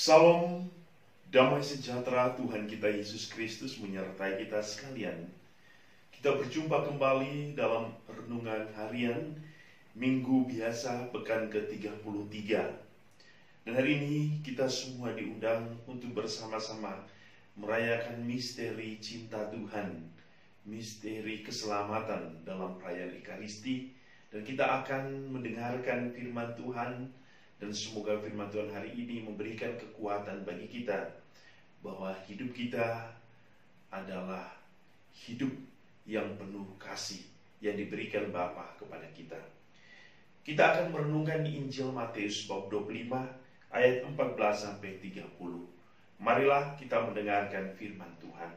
Salam damai sejahtera Tuhan kita Yesus Kristus menyertai kita sekalian. Kita berjumpa kembali dalam renungan harian Minggu biasa pekan ke-33. Dan hari ini kita semua diundang untuk bersama-sama merayakan misteri cinta Tuhan, misteri keselamatan dalam perayaan Ekaristi. Dan kita akan mendengarkan firman Tuhan. Dan semoga firman Tuhan hari ini memberikan kekuatan bagi kita bahwa hidup kita adalah hidup yang penuh kasih yang diberikan Bapa kepada kita. Kita akan merenungkan di Injil Matius bab 25 ayat 14-30. Marilah kita mendengarkan firman Tuhan.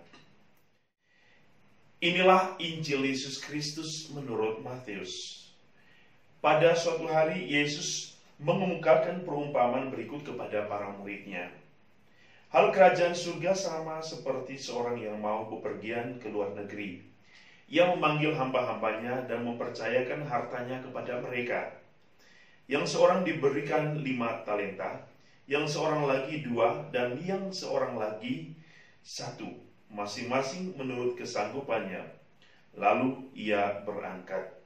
Inilah Injil Yesus Kristus menurut Matius. Pada suatu hari Yesus mengemukakan perumpamaan berikut kepada para muridnya. Hal kerajaan surga sama seperti seorang yang mau bepergian ke luar negeri. Ia memanggil hamba-hambanya dan mempercayakan hartanya kepada mereka. Yang seorang diberikan 5 talenta, yang seorang lagi 2, dan yang seorang lagi 1, masing-masing menurut kesanggupannya. Lalu ia berangkat.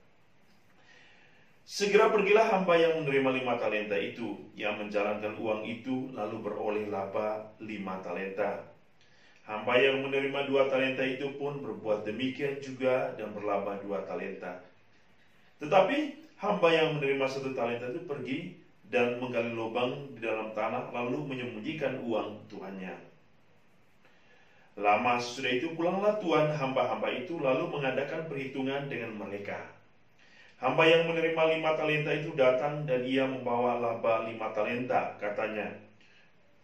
Segera pergilah hamba yang menerima 5 talenta itu, yang menjalankan uang itu lalu beroleh laba 5 talenta. Hamba yang menerima 2 talenta itu pun berbuat demikian juga dan berlaba 2 talenta. Tetapi hamba yang menerima 1 talenta itu pergi dan menggali lubang di dalam tanah lalu menyembunyikan uang tuannya. Lama sesudah itu pulanglah tuan hamba-hamba itu lalu mengadakan perhitungan dengan mereka. Hamba yang menerima 5 talenta itu datang dan ia membawa laba 5 talenta. Katanya,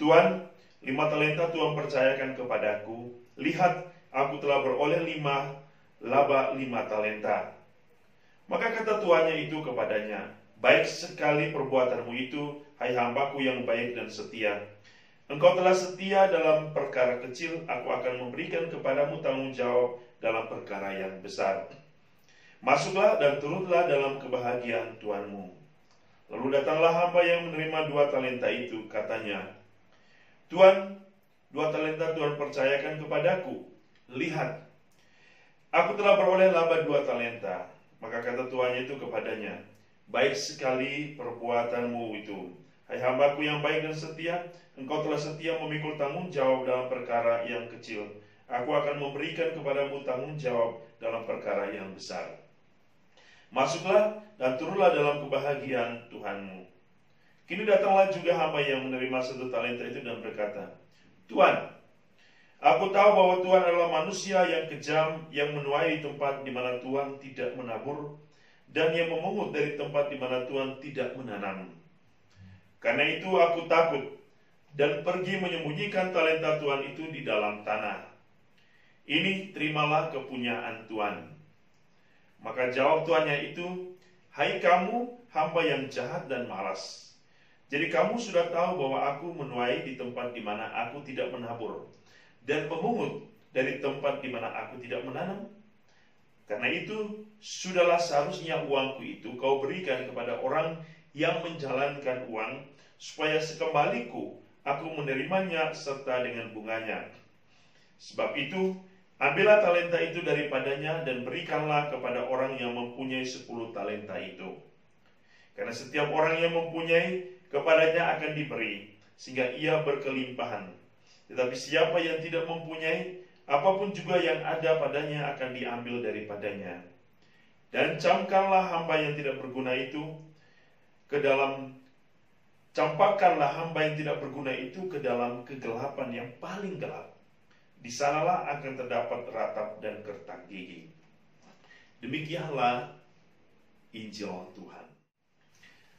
Tuan, 5 talenta Tuhan percayakan kepadaku. Lihat, aku telah beroleh 5 laba 5 talenta. Maka kata tuannya itu kepadanya, baik sekali perbuatanmu itu, hai hambaku yang baik dan setia. Engkau telah setia dalam perkara kecil, aku akan memberikan kepadamu tanggung jawab dalam perkara yang besar. Masuklah dan turutlah dalam kebahagiaan tuanmu. Lalu datanglah hamba yang menerima 2 talenta itu, katanya, Tuan, 2 talenta Tuhan percayakan kepadaku. Lihat, aku telah beroleh laba 2 talenta. Maka kata tuannya itu kepadanya, baik sekali perbuatanmu itu, hai hambaku yang baik dan setia, engkau telah setia memikul tanggung jawab dalam perkara yang kecil. Aku akan memberikan kepadamu tanggung jawab dalam perkara yang besar. Masuklah dan turunlah dalam kebahagiaan Tuhanmu. Kini datanglah juga hamba yang menerima 1 talenta itu dan berkata, Tuan, aku tahu bahwa Tuhan adalah manusia yang kejam, yang menuai di tempat di mana Tuhan tidak menabur, dan yang memungut dari tempat di mana Tuhan tidak menanam. Karena itu aku takut, dan pergi menyembunyikan talenta Tuhan itu di dalam tanah. Ini terimalah kepunyaan Tuhan. Maka jawab tuannya itu, hai kamu hamba yang jahat dan malas. Jadi kamu sudah tahu bahwa aku menuai di tempat di mana aku tidak menabur, dan memungut dari tempat di mana aku tidak menanam. Karena itu, sudahlah seharusnya uangku itu kau berikan kepada orang yang menjalankan uang, supaya sekembaliku aku menerimanya serta dengan bunganya. Sebab itu, ambillah talenta itu daripadanya dan berikanlah kepada orang yang mempunyai 10 talenta itu. Karena setiap orang yang mempunyai, kepadanya akan diberi, sehingga ia berkelimpahan. Tetapi siapa yang tidak mempunyai, apapun juga yang ada padanya akan diambil daripadanya. Dan campakkanlah hamba yang tidak berguna itu ke dalam kegelapan yang paling gelap. Di sanalah akan terdapat ratap dan kertak gigi. Demikianlah Injil Tuhan.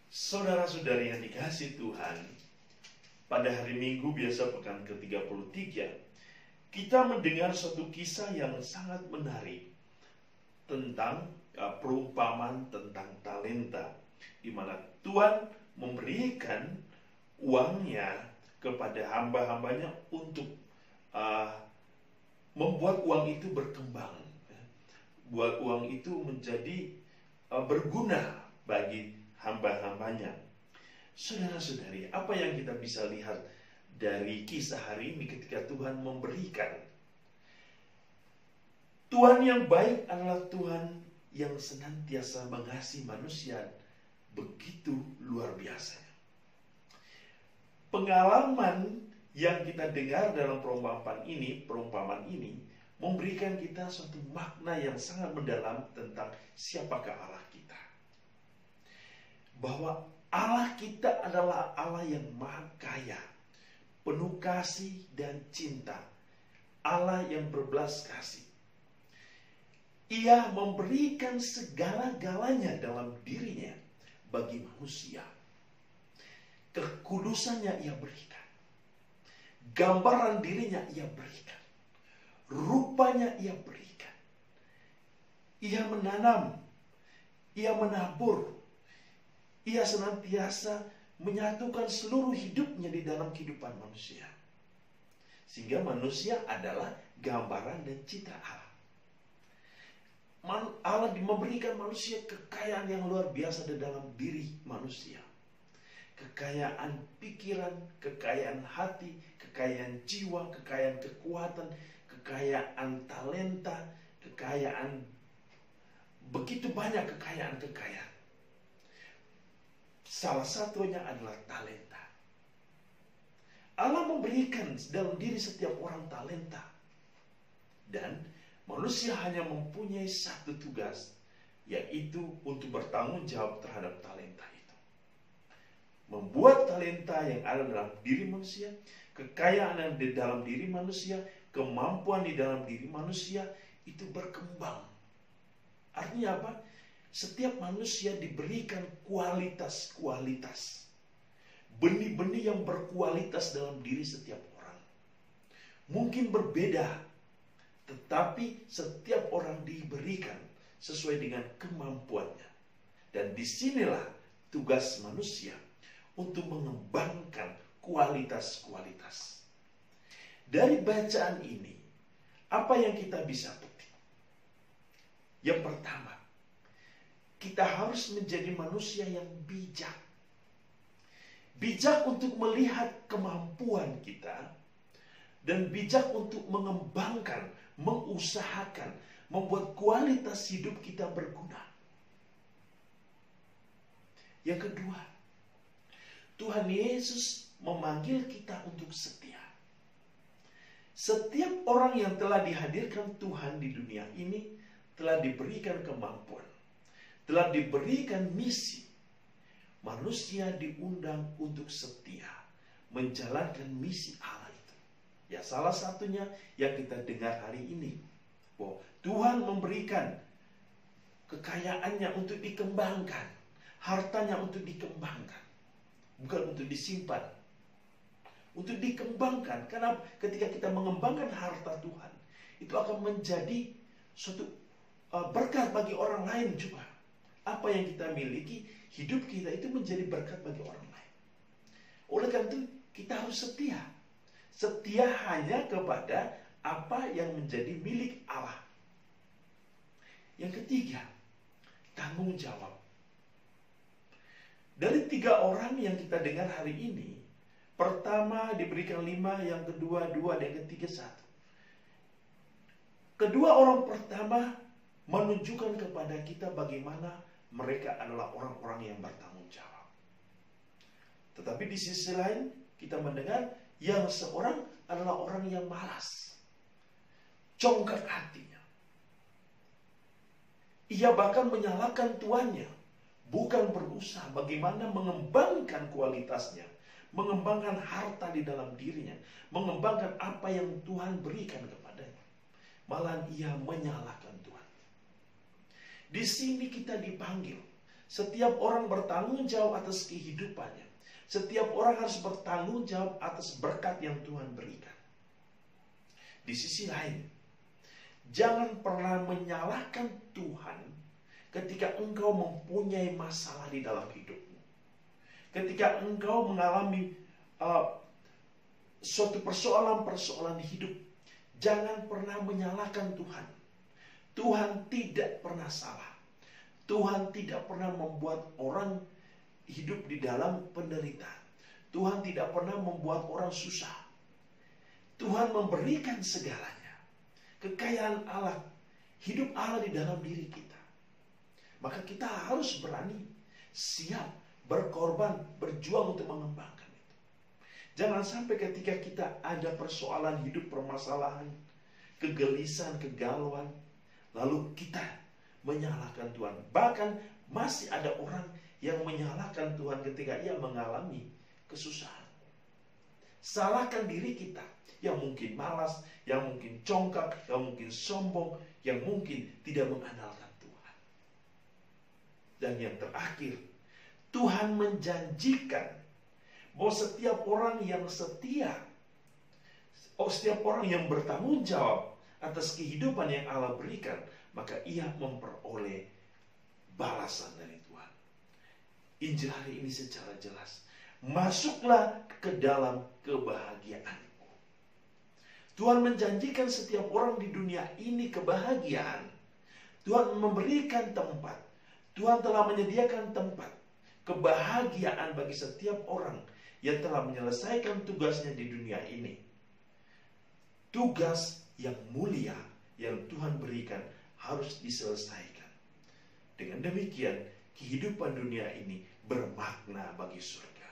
Saudara-saudari yang dikasihi Tuhan, pada hari Minggu biasa pekan ke-33, kita mendengar suatu kisah yang sangat menarik tentang perumpamaan tentang talenta, di mana Tuhan memberikan uangnya kepada hamba-hambanya untuk membuat uang itu berkembang, buat uang itu menjadi berguna bagi hamba-hambanya. Saudara-saudari, apa yang kita bisa lihat dari kisah hari ini ketika Tuhan memberikan. Tuhan yang baik adalah Tuhan yang senantiasa mengasihi manusia begitu luar biasa. Pengalaman yang kita dengar dalam perumpamaan ini memberikan kita suatu makna yang sangat mendalam tentang siapakah Allah kita. Bahwa Allah kita adalah Allah yang maha kaya, penuh kasih dan cinta. Allah yang berbelas kasih. Ia memberikan segala-galanya dalam dirinya bagi manusia. Kekudusannya ia berikan. Gambaran dirinya ia berikan. Rupanya ia berikan. Ia menanam. Ia menabur. Ia senantiasa menyatukan seluruh hidupnya di dalam kehidupan manusia. Sehingga manusia adalah gambaran dan citra Allah. Allah memberikan manusia kekayaan yang luar biasa di dalam diri manusia. Kekayaan pikiran, kekayaan hati, kekayaan jiwa, kekayaan kekuatan, kekayaan talenta, kekayaan, begitu banyak kekayaan-kekayaan. Salah satunya adalah talenta. Allah memberikan dalam diri setiap orang talenta. Dan manusia hanya mempunyai satu tugas, yaitu untuk bertanggung jawab terhadap talenta itu. Membuat talenta yang ada dalam diri manusia, kekayaan yang di dalam diri manusia, kemampuan di dalam diri manusia itu berkembang. Artinya apa? Setiap manusia diberikan kualitas-kualitas. Benih-benih yang berkualitas dalam diri setiap orang. Mungkin berbeda, tetapi setiap orang diberikan sesuai dengan kemampuannya. Dan disinilah tugas manusia untuk mengembangkan kualitas-kualitas. Dari bacaan ini, apa yang kita bisa petik? Yang pertama, kita harus menjadi manusia yang bijak. Bijak untuk melihat kemampuan kita, dan bijak untuk mengembangkan, mengusahakan, membuat kualitas hidup kita berguna. Yang kedua, Tuhan Yesus memanggil kita untuk setia. Setiap orang yang telah dihadirkan Tuhan di dunia ini telah diberikan kemampuan, telah diberikan misi. Manusia diundang untuk setia, menjalankan misi Allah. Ya, salah satunya yang kita dengar hari ini, bahwa Tuhan memberikan kekayaannya untuk dikembangkan, hartanya untuk dikembangkan, bukan untuk disimpan, untuk dikembangkan. Karena ketika kita mengembangkan harta Tuhan, itu akan menjadi suatu berkat bagi orang lain juga. Apa yang kita miliki, hidup kita itu menjadi berkat bagi orang lain. Oleh karena itu, kita harus setia. Setia hanya kepada apa yang menjadi milik Allah. Yang ketiga, tanggung jawab. Dari 3 orang yang kita dengar hari ini, pertama diberikan 5, yang kedua 2, dan yang ketiga 1. Kedua orang pertama menunjukkan kepada kita bagaimana mereka adalah orang-orang yang bertanggung jawab. Tetapi di sisi lain, kita mendengar yang seorang adalah orang yang malas, congkak hatinya. Ia bahkan menyalahkan tuannya, bukan berusaha bagaimana mengembangkan kualitasnya, mengembangkan harta di dalam dirinya, mengembangkan apa yang Tuhan berikan kepadanya. Malah ia menyalahkan Tuhan. Di sini kita dipanggil, setiap orang bertanggung jawab atas kehidupannya. Setiap orang harus bertanggung jawab atas berkat yang Tuhan berikan. Di sisi lain, jangan pernah menyalahkan Tuhan ketika engkau mempunyai masalah di dalam hidupmu. Ketika engkau mengalami suatu persoalan-persoalan hidup, jangan pernah menyalahkan Tuhan. Tuhan tidak pernah salah. Tuhan tidak pernah membuat orang hidup di dalam penderitaan. Tuhan tidak pernah membuat orang susah. Tuhan memberikan segalanya. Kekayaan Allah, hidup Allah di dalam diri kita. Maka kita harus berani, siap, berkorban, berjuang untuk mengembangkan itu. Jangan sampai ketika kita ada persoalan hidup, permasalahan, kegelisahan, kegalauan, lalu kita menyalahkan Tuhan. Bahkan masih ada orang yang menyalahkan Tuhan ketika ia mengalami kesusahan. Salahkan diri kita yang mungkin malas, yang mungkin congkak, yang mungkin sombong, yang mungkin tidak mengandalkan Tuhan. Dan yang terakhir, Tuhan menjanjikan bahwa setiap orang yang setia, setiap orang yang bertanggung jawab atas kehidupan yang Allah berikan, maka ia memperoleh balasan dari Tuhan. Injil hari ini secara jelas, masuklah ke dalam kebahagiaanku. Tuhan menjanjikan setiap orang di dunia ini kebahagiaan. Tuhan memberikan tempat. Tuhan telah menyediakan tempat kebahagiaan bagi setiap orang yang telah menyelesaikan tugasnya di dunia ini. Tugas yang mulia yang Tuhan berikan harus diselesaikan. Dengan demikian, kehidupan dunia ini bermakna bagi surga.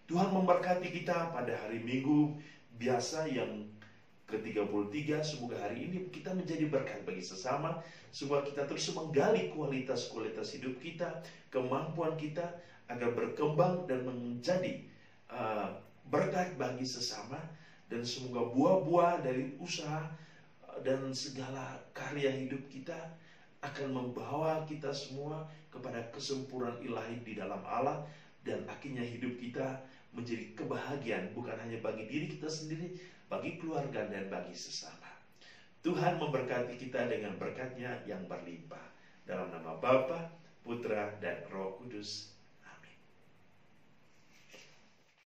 Tuhan memberkati kita pada hari Minggu biasa yang ke-33. Semoga hari ini kita menjadi berkat bagi sesama. Semoga kita terus menggali kualitas-kualitas hidup kita, kemampuan kita, agar berkembang dan menjadi berkat bagi sesama. Dan semoga buah-buah dari usaha dan segala karya hidup kita akan membawa kita semua kepada kesempurnaan ilahi di dalam Allah. Dan akhirnya hidup kita menjadi kebahagiaan, bukan hanya bagi diri kita sendiri, bagi keluarga dan bagi sesama. Tuhan memberkati kita dengan berkat-Nya yang berlimpah. Dalam nama Bapa, Putra, dan Roh Kudus.